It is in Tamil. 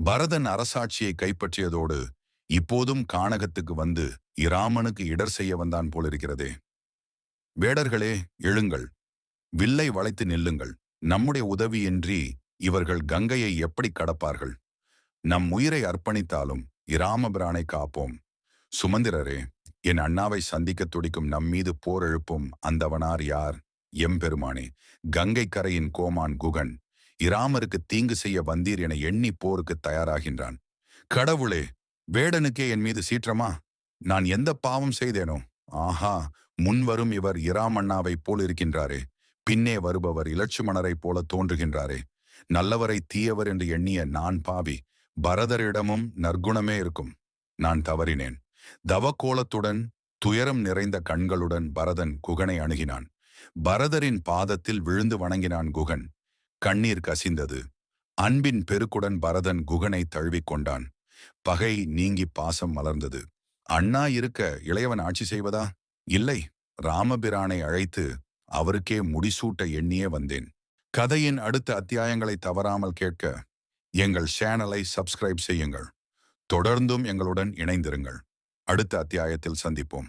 பரதன் அரசாட்சியை கைப்பற்றியதோடு இப்போதும் கானகத்துக்கு வந்து இராமனுக்கு இடர் செய்ய வந்தான் போலிருக்கிறதே. வேடர்களே, எழுங்கள், வில்லை வளைத்து நில்லுங்கள். நம்முடைய உதவியின்றி இவர்கள் கங்கையை எப்படி கடப்பார்கள்? நம் உயிரை அர்ப்பணித்தாலும் இராமபிரானை காப்போம். சுமந்திரரே, என் அண்ணாவை சந்திக்க துடிக்கும் நம்மீது போர் எழுப்பும் அந்தவனார் யார்? எம்பெருமானே, கங்கை கரையின் கோமான் குகன் இராமருக்கு தீங்கு செய்ய வந்தீர் என எண்ணி போருக்கு தயாராகின்றான். கடவுளே, வேடனுக்கே என் மீது சீற்றமா? நான் எந்த பாவம் செய்தேனோ? ஆஹா, முன்வரும் இவர் இராமண்ணாவைப் போல் இருக்கின்றாரே, பின்னே வருபவர் இலட்சுமணரைப் போல தோன்றுகின்றாரே. நல்லவரை தீயவர் என்று எண்ணிய நான் பாவி. பரதரிடமும் நற்குணமே இருக்கும். நான் தவறினேன். தவக்கோலத்துடன் துயரம் நிறைந்த கண்களுடன் பரதன் குகனை அணுகினான். பரதரின் பாதத்தில் விழுந்து வணங்கினான் குகன். கண்ணீர் கசிந்தது. அன்பின் பெருக்குடன் பரதன் குகனை தழுவிக்கொண்டான். பகை நீங்கி பாசம் மலர்ந்தது. அண்ணா இருக்க இளையவன் ஆட்சி செய்வதா? இல்லை, ராமபிரானை அழைத்து அவருக்கே முடிசூட்ட எண்ணியே வந்தேன். கதையின் அடுத்த அத்தியாயங்களை தவறாமல் கேட்க எங்கள் சேனலை சப்ஸ்கிரைப் செய்யுங்கள். தொடர்ந்தும் எங்களுடன் இணைந்திருங்கள். அடுத்த அத்தியாயத்தில் சந்திப்போம்.